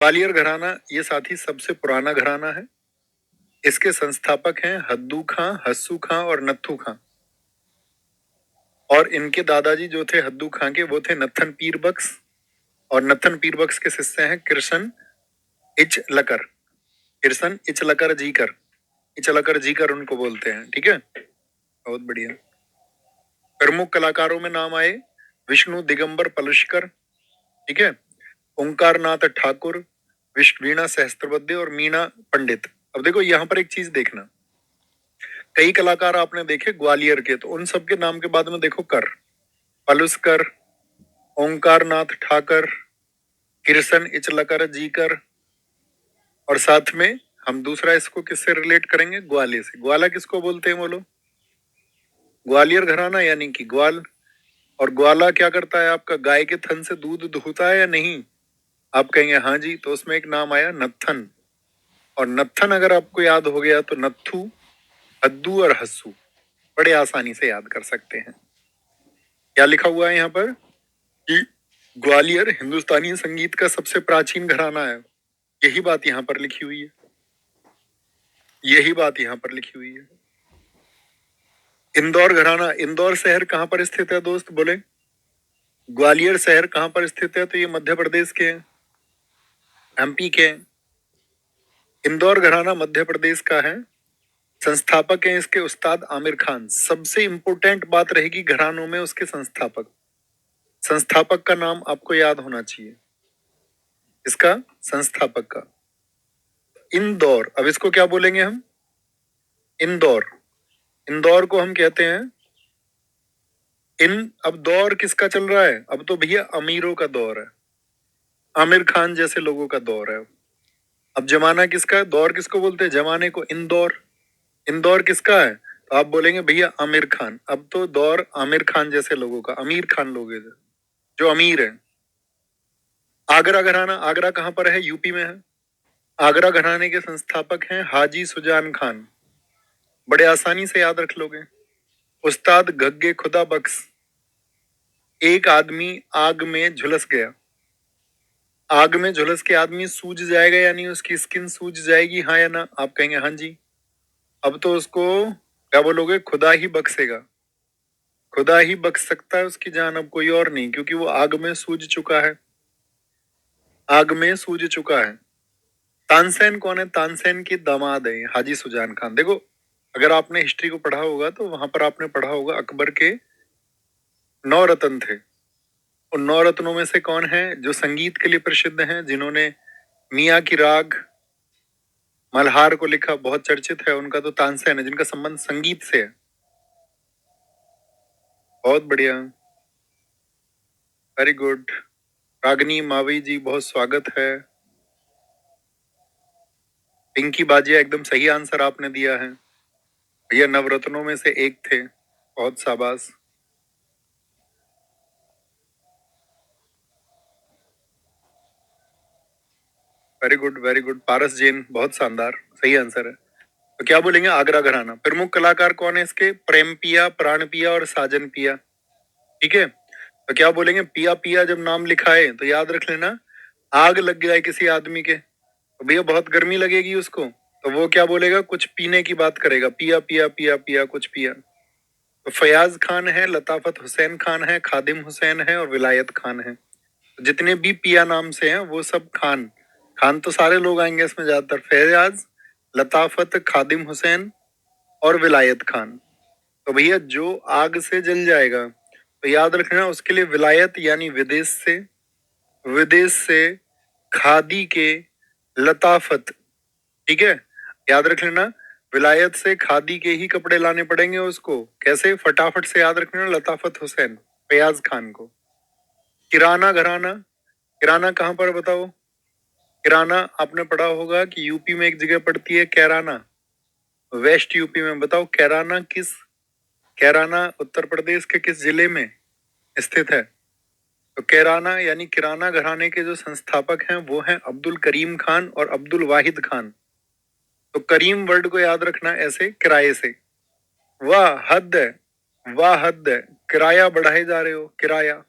ग्वालियर घराना ये साथी सबसे पुराना घराना है। इसके संस्थापक हैं हद्दू खां, हस्सू खां और नत्थू खां। और इनके दादाजी जो थे हद्दू खां के, वो थे नत्थन पीर बख्श। और नत्थन पीर बख्श के शिष्य हैं कृष्ण इचलकर। कृष्ण इचलकर जीकर। इचलकर जीकर उनको बोलते हैं। ठीक है, बहुत बढ़िया। प्रमुख कलाकारों में नाम आए विष्णु दिगंबर पलुष्कर, ठीक है, ओंकार नाथ ठाकुर, वीणा सहस्त्रबुद्धे और मीना पंडित। अब देखो यहाँ पर एक चीज देखना, कई कलाकार आपने देखे ग्वालियर के, तो उन सबके नाम के बाद में देखो कर, पलुस्कर, ओंकार नाथ ठाकर, कृष्ण इचलकर जीकर, और साथ में हम दूसरा इसको किससे रिलेट करेंगे, ग्वालियर से। ग्वाला किसको बोलते हैं बोलो? ग्वालियर घराना यानी कि ग्वाल। और ग्वाला क्या करता है आपका? गाय के थन से दूध दुहता है या नहीं? आप कहेंगे हाँ जी, तो उसमें एक नाम आया नत्थन। और नत्थन अगर आपको याद हो गया तो नत्थू, हद्दू और हस्सू बड़े आसानी से याद कर सकते हैं। क्या लिखा हुआ है यहाँ पर कि ग्वालियर हिंदुस्तानी संगीत का सबसे प्राचीन घराना है। यही बात यहाँ पर लिखी हुई है, यही बात यहाँ पर लिखी हुई है। इंदौर घराना, इंदौर शहर कहाँ पर स्थित है दोस्त बोले? ग्वालियर शहर कहाँ पर स्थित है? तो ये मध्य प्रदेश के हैं, एमपी के हैं। इंदौर घराना मध्य प्रदेश का है। संस्थापक हैं इसके उस्ताद आमिर खान। सबसे इंपॉर्टेंट बात रहेगी घरानों में उसके संस्थापक। संस्थापक का नाम आपको याद होना चाहिए, इसका संस्थापक का। इंदौर, अब इसको क्या बोलेंगे हम? इंदौर। इंदौर को हम कहते हैं अब दौर किसका चल रहा है? अब तो भैया अमीरों का दौर है, आमिर खान जैसे लोगों का दौर है। अब जमाना किसका? दौर किसको बोलते हैं जमाने को? इंदौर। इंदौर किसका है? तो आप बोलेंगे भैया आमिर खान। अब तो दौर आमिर खान जैसे लोगों का, अमीर खान लोग हैं जो अमीर है। आगरा घराना, आगरा कहाँ पर है? यूपी में है। आगरा घराने के संस्थापक हैं हाजी सुजान खान। बड़े आसानी से याद रख लोगे। उस्ताद गग्गे खुदा बख्श। एक आदमी आग में झुलस गया। आग में झुलस के आदमी सूज जाएगा यानी उसकी स्किन सूज जाएगी, हाँ या ना? आप कहेंगे हाँ जी। अब तो उसको क्या बोलोगे? खुदा ही बख्शेगा। खुदा ही बख्श सकता है उसकी जान, अब कोई और नहीं, क्योंकि वो आग में सूज चुका है। आग में सूज चुका है। तानसेन कौन है? तानसेन की दामाद है हाजी सुजान खान। देखो, अगर आपने हिस्ट्री को पढ़ा होगा तो वहां पर आपने पढ़ा होगा अकबर के 9 रत्न थे। उन 9 रत्नों में से कौन है जो संगीत के लिए प्रसिद्ध हैं, जिन्होंने मियाँ की राग मल्हार को लिखा, बहुत चर्चित है उनका तो तानसेन है, जिनका संबंध संगीत से है। बहुत बढ़िया, वेरी गुड। रागनी मावी जी बहुत स्वागत है। पिंकी बाजिया एकदम सही आंसर आपने दिया है भैया, नवरत्नों में से एक थे, बहुत शाबाश। Very good very good. Paras Jain बहुत शानदार, सही आंसर है। तो क्या बोलेंगे? आगरा घराना। प्रमुख कलाकार कौन है इसके? प्रेम पिया, प्राण पिया और साजन पिया। ठीक है, तो क्या बोलेंगे? पिया पिया जब नाम लिखा है तो याद रख लेना, आग लग गया है किसी आदमी के तो भैया बहुत गर्मी लगेगी उसको, तो वो क्या बोलेगा? कुछ पीने की बात करेगा, पिया पिया पिया पिया कुछ पिया। तो फयाज खान है, लताफत हुसैन खान है, खादिम हुसैन है और विलायत खान है। तो जितने भी पिया नाम से हैं वो सब खान। खान तो सारे लोग आएंगे इसमें ज्यादातर। फैयाज, लताफत, खादिम हुसैन और विलायत खान। तो भैया जो आग से जल जाएगा तो याद रखना उसके लिए विलायत यानी विदेश से, विदेश से खादी के लताफत। ठीक है, याद रख लेना, विलायत से खादी के ही कपड़े लाने पड़ेंगे उसको। कैसे? फटाफट से याद रखना, लताफत हुसैन, फयाज खान को। किराना घराना, किराना कहाँ पर बताओ? किराना आपने पढ़ा होगा कि यूपी में एक जगह पड़ती है कैराना, वेस्ट यूपी में। बताओ कैराना किस, कैराना उत्तर प्रदेश के किस जिले में स्थित है? तो कैराना यानी किराना घराने के जो संस्थापक हैं वो हैं अब्दुल करीम खान और अब्दुल वाहिद खान। तो करीम वर्ड को याद रखना ऐसे, किराए से। वाह हद है, वाह हद है, किराया बढ़ाए जा रहे हो, किराया।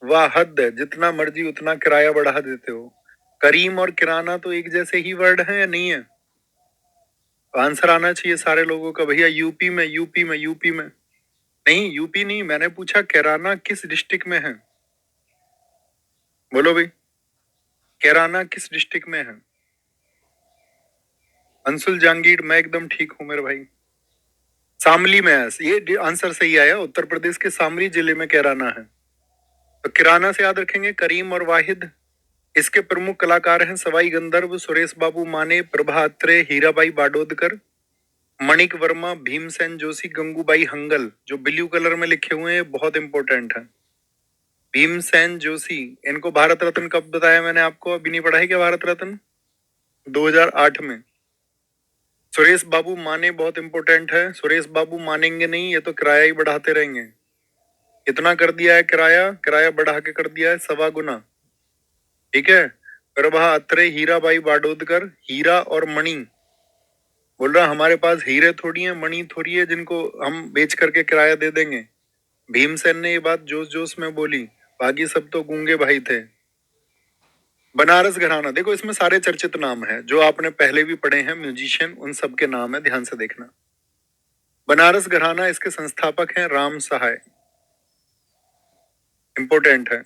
वाह हद है, जितना मर्जी उतना किराया बढ़ा देते हो। करीम और किराना तो एक जैसे ही वर्ड है या नहीं है? आंसर आना चाहिए सारे लोगों का भैया। यूपी में, यूपी में, यूपी में नहीं, यूपी नहीं, मैंने पूछा किराना किस डिस्ट्रिक्ट में है? बोलो भाई, किराना किस डिस्ट्रिक्ट में है? अंशुल जहांगीर, मैं एकदम ठीक हूं मेरे भाई। शामली में है, ये आंसर सही आया। उत्तर प्रदेश के शामली जिले में किराना है। तो किराना से याद रखेंगे करीम और वाहिद। इसके प्रमुख कलाकार हैं सवाई गंधर्व, सुरेश बाबू माने, प्रभा अत्रे, हीराबाई बाडोदकर, मणिक वर्मा, भीमसेन जोशी, गंगूबाई हंगल। जो ब्लू कलर में लिखे हुए हैं बहुत इंपॉर्टेंट है। भीमसेन जोशी, इनको भारत रत्न कब बताया मैंने आपको? अभी नहीं पढ़ा है क्या भारत रत्न? 2008 में। सुरेश बाबू माने बहुत इंपॉर्टेंट है। सुरेश बाबू मानेंगे नहीं, ये तो किराया ही बढ़ाते रहेंगे। कितना कर दिया है किराया? किराया बढ़ा के कर दिया है 1.25 गुना। ठीक है। प्रभा अत्रे, हीराबाई बाडोदकर, हीरा और मणि। बोल रहा हमारे पास हीरे थोड़ी है, मणि थोड़ी है जिनको हम बेच करके किराया दे देंगे। भीमसेन ने ये बात जोश जोश में बोली, बाकी सब तो गूंगे भाई थे। बनारस घराना, देखो इसमें सारे चर्चित नाम हैं जो आपने पहले भी पढ़े हैं, म्यूजिशियन, उन सब के नाम है, ध्यान से देखना। बनारस घराना, इसके संस्थापक हैं राम सहाय। इंपॉर्टेंट है।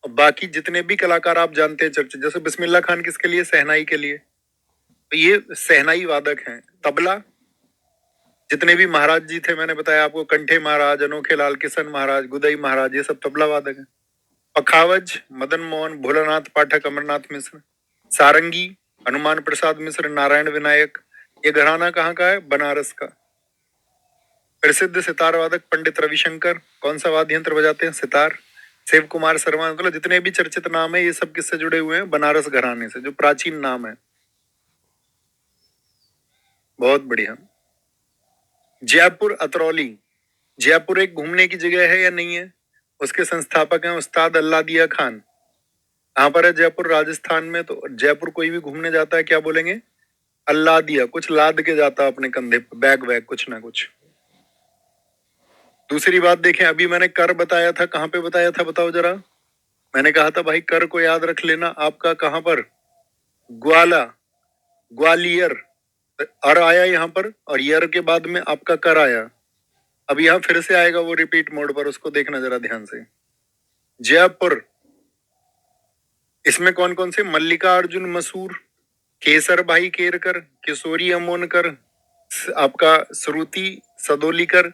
और बाकी जितने भी कलाकार आप जानते हैं चर्चित, जैसे बिस्मिल्लाह खान किसके लिए? शहनाई के लिए। तो ये शहनाई वादक हैं। तबला, जितने भी महाराज जी थे मैंने बताया आपको, कंठे महाराज, अनोखे लाल, किशन महाराज, गुदई महाराज, ये सब तबला वादक हैं। पखावज, मदन मोहन, भोलानाथ पाठक, अमरनाथ मिश्र। सारंगी, हनुमान प्रसाद मिश्र, नारायण विनायक। ये घराना कहाँ का है? बनारस का। प्रसिद्ध सितार वादक पंडित रविशंकर, कौन सा वाद्य यंत्र बजाते हैं? सितार। शिव कुमार शर्मा। मतलब जितने भी चर्चित नाम है ये सब किससे जुड़े हुए हैं? बनारस घराने से, जो प्राचीन नाम है। बहुत बढ़िया। जयपुर अतरौली, जयपुर एक घूमने की जगह है या नहीं है? उसके संस्थापक हैं उस्ताद अल्लादिया खान। कहाँ पर है जयपुर? राजस्थान में। तो जयपुर कोई भी घूमने जाता है क्या बोलेंगे? अल्लादिया, कुछ लाद के जाता अपने कंधे पर, बैग वैग कुछ ना कुछ। दूसरी बात देखें, अभी मैंने कर बताया था, कहाँ पे बताया था बताओ जरा? मैंने कहा था भाई कर को याद रख लेना। आपका कहाँ पर? ग्वाला, ग्वालियर। अर आया यहाँ पर और यर के बाद में आपका कर आया। अब यहाँ फिर से आएगा वो रिपीट मोड पर, उसको देखना जरा ध्यान से। जयपुर, इसमें कौन कौन से? मल्लिका अर्जुन मसूर, केसर भाई केरकर, किशोरी अमोनकर, आपका श्रुति सदोलीकर,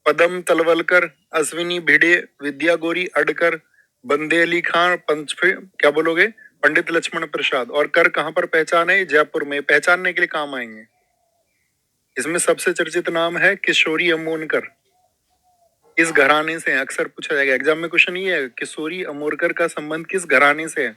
पदम तलवलकर, अश्विनी भिड़े, विद्या गोरी अडकर, बंदे अली खान, क्या बोलोगे? पंडित लक्ष्मण प्रसाद। और कर कहाँ पर पहचान है? जयपुर में। पहचानने के लिए काम आएंगे। इसमें सबसे चर्चित नाम है किशोरी अमोनकर। इस घराने से अक्सर पूछा जाएगा एग्जाम में, क्वेश्चन ये है किशोरी अमोनकर का संबंध किस घराने से है?